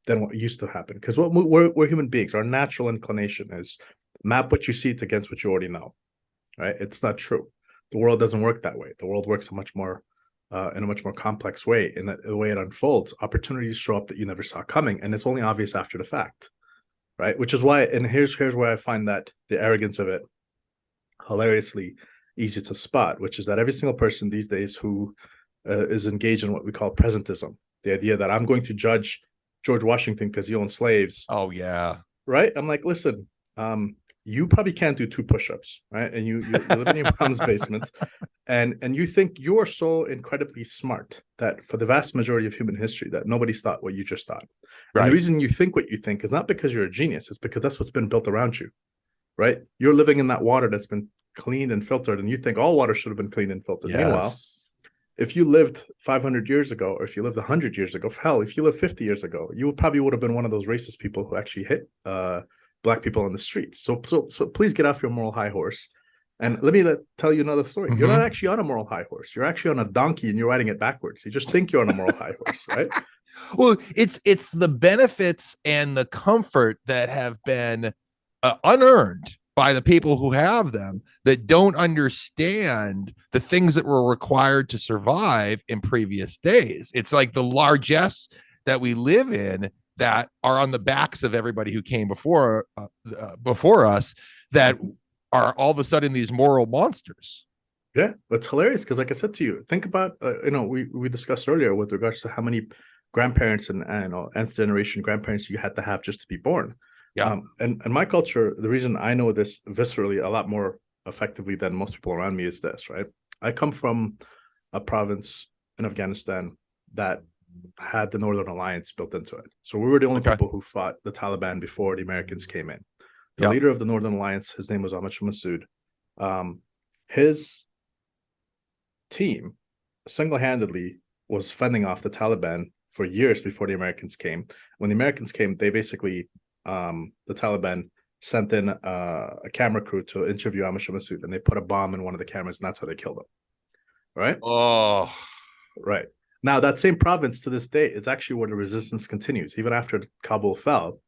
than what used to happen. Because what we're human beings. Our natural inclination is map what you see against what you already know. Right? It's not true. The world doesn't work that way. The world works in a much more complex way. In the way it unfolds, opportunities show up that you never saw coming, and it's only obvious after the fact, right? Which is why, and here's where I find that the arrogance of it hilariously easy to spot, which is that every single person these days who is engaged in what we call presentism, the idea that I'm going to judge George Washington because he owned slaves. Oh yeah, right? I'm like, listen, you probably can't do 2 push-ups, right? And you live in your mom's basement, and you think you're so incredibly smart that for the vast majority of human history that nobody's thought what you just thought. And the right. reason you think what you think is not because you're a genius, it's because that's what's been built around you, right? You're living in that water that's been cleaned and filtered, and you think all water should have been cleaned and filtered. Meanwhile, Yes. if you lived 500 years ago, or if you lived 100 years ago, hell, if you lived 50 years ago, you probably would have been one of those racist people who actually hit black people on the streets. So please get off your moral high horse. And let me tell you another story. You're not actually on a moral high horse. You're actually on a donkey, and you're riding it backwards. You just think you're on a moral high horse, right? Well, it's the benefits and the comfort that have been unearned by the people who have them that don't understand the things that were required to survive in previous days. It's like the largesse that we live in that are on the backs of everybody who came before us that are all of a sudden these moral monsters. Yeah, that's hilarious because, like I said to you, think about we discussed earlier with regards to how many grandparents and nth generation grandparents you had to have just to be born. Yeah. And my culture, the reason I know this viscerally a lot more effectively than most people around me is this, right? I come from a province in Afghanistan that had the Northern Alliance built into it. So we were the only people who fought the Taliban before the Americans came in. The leader of the Northern Alliance, his name was Ahmad Massoud. His team single-handedly was fending off the Taliban for years before the Americans came. When the Americans came, they basically the Taliban sent in a camera crew to interview Ahmad Massoud, and they put a bomb in one of the cameras, and that's how they killed him. Right? Oh, right. Now, that same province to this day is actually where the resistance continues. Even after Kabul fell,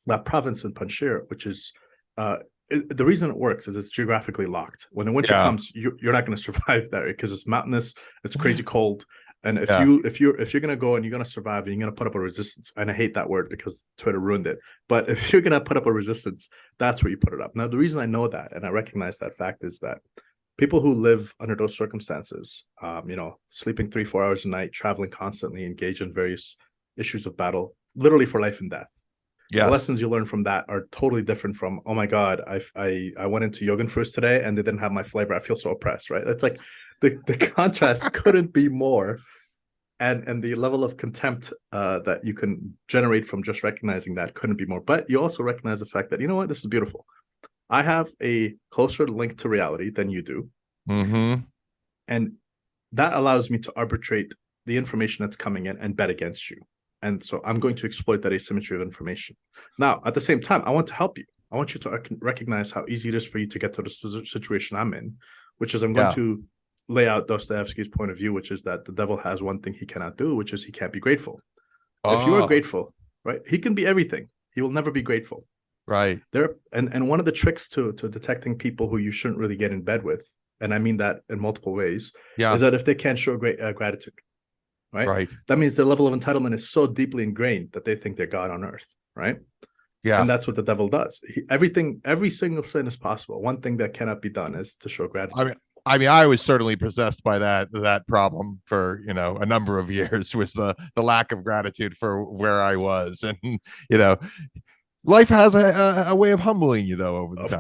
that province in Panjshir, which is the reason it works is it's geographically locked. When the winter comes, you're not going to survive there because it's mountainous, it's crazy cold. And if you're gonna go and you're gonna survive and you're gonna put up a resistance, and I hate that word because Twitter ruined it, but if you're gonna put up a resistance, that's where you put it up. Now, the reason I know that and I recognize that fact is that people who live under those circumstances, sleeping 3-4 hours a night, traveling constantly, engage in various issues of battle, literally for life and death. Yes. The lessons you learn from that are totally different from, oh my God, I went into Yogan Fruits today and they didn't have my flavor. I feel so oppressed, right? It's like the contrast couldn't be more. And the level of contempt that you can generate from just recognizing that couldn't be more. But you also recognize the fact that, you know what, this is beautiful. I have a closer link to reality than you do. Mm-hmm. And that allows me to arbitrate the information that's coming in and bet against you. And so I'm going to exploit that asymmetry of information. Now, at the same time, I want to help you. I want you to recognize how easy it is for you to get to the situation I'm in, which is I'm going to lay out Dostoevsky's point of view, which is that the devil has one thing he cannot do, which is he can't be grateful. If you are grateful, right, he can be everything. He will never be grateful. Right. And one of the tricks to detecting people who you shouldn't really get in bed with, and I mean that in multiple ways, is that if they can't show great gratitude. Right. That means their level of entitlement is so deeply ingrained that they think they're God on earth. Right. Yeah. And that's what the devil does. Every single sin is possible. One thing that cannot be done is to show gratitude. I mean, I was certainly possessed by that problem for, a number of years, was the lack of gratitude for where I was. And, life has a way of humbling you, though, over the time.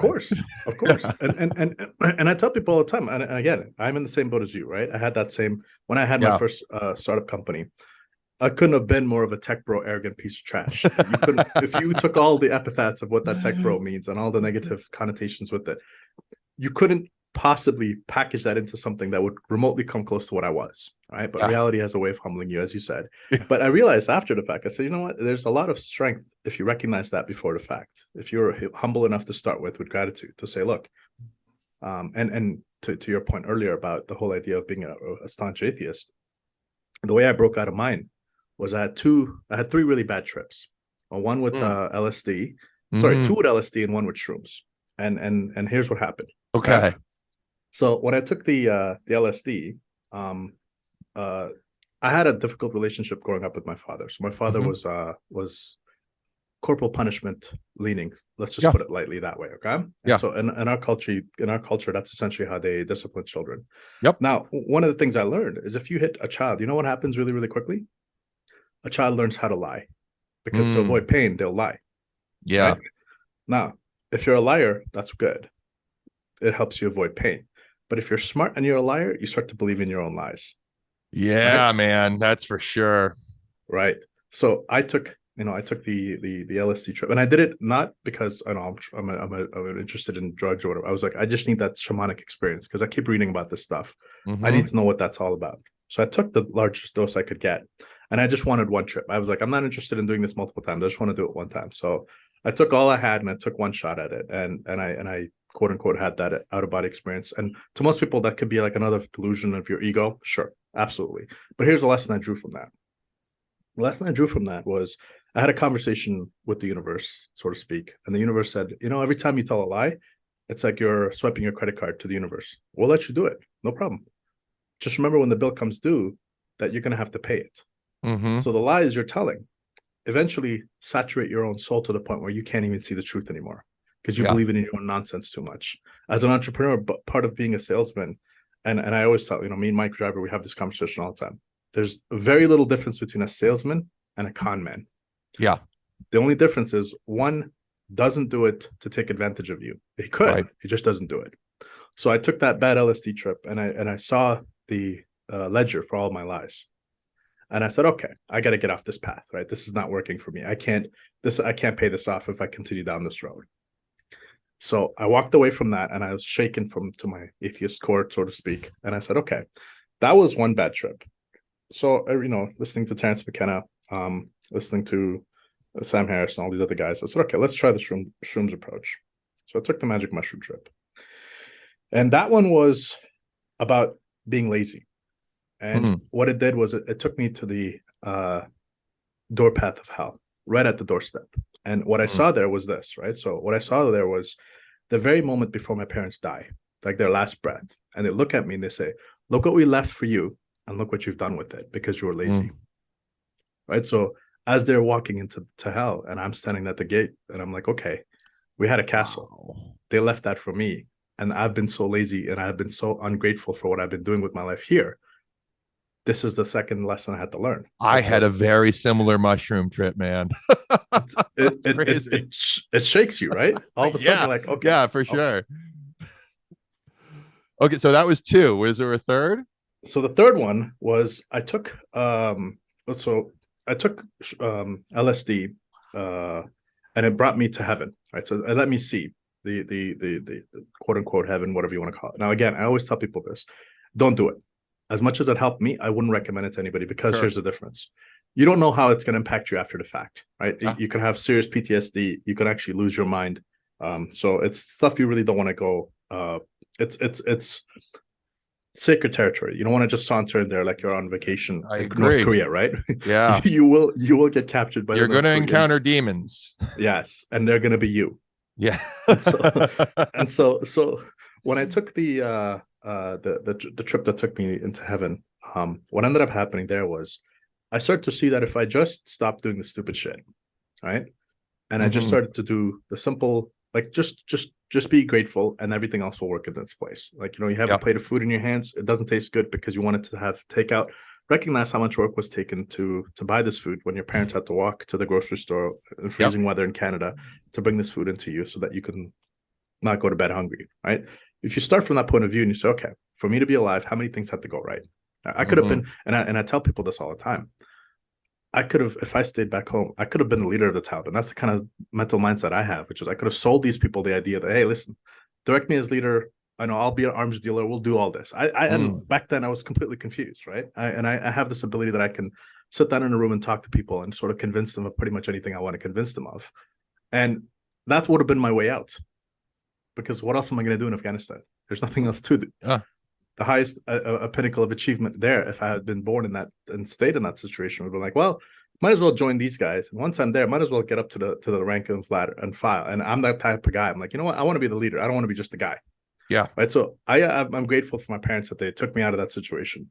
Of course. And I tell people all the time, and again, I'm in the same boat as you, right? I had that same, when I had my first startup company, I couldn't have been more of a tech bro, arrogant piece of trash. You couldn't, if you took all the epithets of what that tech bro means and all the negative connotations with it, you couldn't possibly package that into something that would remotely come close to what I was, right? But reality has a way of humbling you, as you said. But I realized after the fact, I said, you know what? There's a lot of strength if you recognize that before the fact. If you're humble enough to start with gratitude, to say, look, and to your point earlier about the whole idea of being a staunch atheist, the way I broke out of mine was I had three really bad trips. One with Mm. LSD, sorry, Hmm. two with LSD and one with shrooms. And here's what happened. Okay. Okay. So when I took the LSD, um, uh, I had a difficult relationship growing up with my father. So my father Hmm. was corporal punishment leaning. Let's just Yeah. put it lightly that way. Okay. And Yeah. so in our culture, that's essentially how they discipline children. Yep. Now, one of the things I learned is if you hit a child, you know what happens really, really quickly? A child learns how to lie because to Mm. avoid pain, they'll lie. Yeah. Right. Now, if you're a liar, that's good. It helps you avoid pain. But if you're smart and you're a liar, you start to believe in your own lies. Right. Yeah, man. That's for sure. Right. So I took the LSD trip, and I did it not because I know I'm interested in drugs or whatever. I was like, I just need that shamanic experience because I keep reading about this stuff. I Hmm. need to know what that's all about. So I took the largest dose I could get, and I just wanted one trip. I was like, I'm not interested in doing this multiple times. I just want to do it one time. So I took all I had, and I took one shot at it, and I quote unquote had that out of body experience. And to most people, that could be like another delusion of your ego. Sure, absolutely. But here's a lesson I drew from that. The lesson I drew from that was I had a conversation with the universe, so to speak. And the universe said, every time you tell a lie, it's like you're swiping your credit card to the universe. We'll let you do it. No problem. Just remember when the bill comes due that you're going to have to pay it. Hmm. So the lies you're telling eventually saturate your own soul to the point where you can't even see the truth anymore because you Yeah. believe in your own nonsense too much. As an entrepreneur, but part of being a salesman, and I always tell, me and Mike Driver, we have this conversation all the time. There's very little difference between a salesman and a con man. Yeah. The only difference is one doesn't do it to take advantage of you. He could, Right. he just doesn't do it. So I took that bad LSD trip and I saw the ledger for all my lies. And I said, okay, I got to get off this path, right? This is not working for me. I can't pay this off if I continue down this road. So I walked away from that and I was shaken to my atheist core, so to speak. And I said, okay, that was one bad trip. So, listening to Terrence McKenna, listening to Sam Harris and all these other guys, I said, okay, let's try the shrooms approach. So I took the magic mushroom trip. And that one was about being lazy. And Mm. what it did was it took me to the door path of hell, right at the doorstep. And what I Mm. saw there was this, right? So what I saw there was the very moment before my parents die, like their last breath. And they look at me and they say, look what we left for you and look what you've done with it because you were lazy. Mm. Right. So as they're walking into hell and I'm standing at the gate and I'm like, okay, we had a castle. Wow. They left that for me. And I've been so lazy and I've been so ungrateful for what I've been doing with my life here. This is the second lesson I had to learn. I Right. had So a very similar mushroom trip, man. it's, That's crazy. it shakes you, right? All of a sudden Yeah. you're like, okay, Yeah, for okay. sure. Okay, so that was two. Was there a third? So the third one was so I took LSD and it brought me to heaven, right? So it let me see the quote unquote heaven, whatever you want to call it. Now again, I always tell people this: don't do it. As much as it helped me, I wouldn't recommend it to anybody because Sure. here's the difference: you don't know how it's going to impact you after the fact, right? Yeah. You can have serious PTSD. You can actually lose your mind. So it's stuff you really don't want to go. It's sacred territory. You don't want to just saunter in there like you're on vacation I in North agree. Korea, right? Yeah. You will get captured by the You're going North to encounter Koreans. demons. Yes, and they're going to be you. Yeah. And so and so when I took the trip that took me into heaven, what ended up happening there was I started to see that if I just stopped doing the stupid shit, right? And I just Hmm. started to do the simple, like just be grateful and everything else will work in its place. Like, you have a Yep. plate of food in your hands, it doesn't taste good because you wanted to have takeout. Recognize how much work was taken to buy this food when your parents had to walk to the grocery store in Yep. freezing weather in Canada to bring this food into you so that you can not go to bed hungry, right? If you start from that point of view and you say, okay, for me to be alive, how many things had to go right? I could have Hmm. been, and I tell people this all the time. I could have, if I stayed back home, I could have been the leader of the Taliban. That's the kind of mental mindset I have, which is I could have sold these people the idea that, hey, listen, direct me as leader. I know I'll be an arms dealer. We'll do all this. And Mm. back then I was completely confused, right? I have this ability that I can sit down in a room and talk to people and sort of convince them of pretty much anything I want to convince them of. And that would have been my way out because what else am I going to do in Afghanistan? There's nothing else to do. Yeah. the highest a pinnacle of achievement there, if I had been born in that and stayed in that situation, would be like, well, might as well join these guys. And once I'm there, might as well get up to the rank and ladder and file. And I'm that type of guy. I'm like, you know what? I want to be the leader. I don't want to be just the guy. Yeah. Right. So I'm grateful for my parents that they took me out of that situation,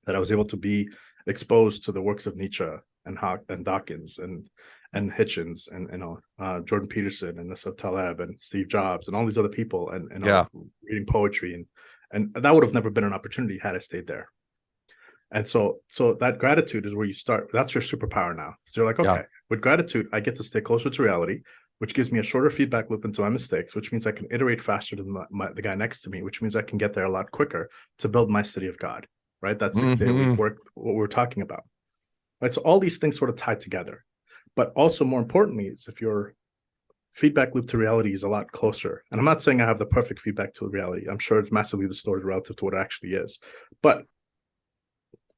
that I was able to be exposed to the works of Nietzsche and Dawkins and Hitchens and Jordan Peterson and Nassif Taleb and Steve Jobs and all these other people, and reading poetry, and that would have never been an opportunity had I stayed there. And so that gratitude is where you start. That's your superpower now. So you're like, okay, with gratitude, I get to stay closer to reality, which gives me a shorter feedback loop into my mistakes, which means I can iterate faster than the guy next to me, which means I can get there a lot quicker to build my city of God, right? That 6-day week work, what we're talking about, right? So all these things sort of tie together. But also more importantly is if your feedback loop to reality is a lot closer. And I'm not saying I have the perfect feedback to reality. I'm sure it's massively distorted relative to what it actually is. But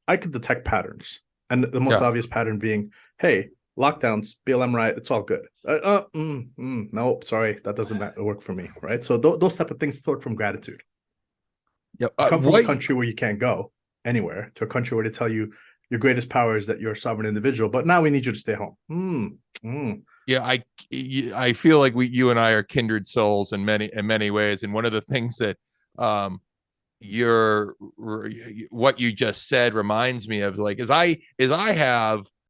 I could detect patterns. And the most obvious pattern being, hey, lockdowns, BLM riot, it's all good. No, sorry, that doesn't work for me, right? So those type of things start from gratitude. Yeah, come from a country where you can't go anywhere to a country where they tell you your greatest power is that you're a sovereign individual, but now we need you to stay home. Yeah, I feel like you and I are kindred souls in many ways, and one of the things that what you just said reminds me of, like, is I have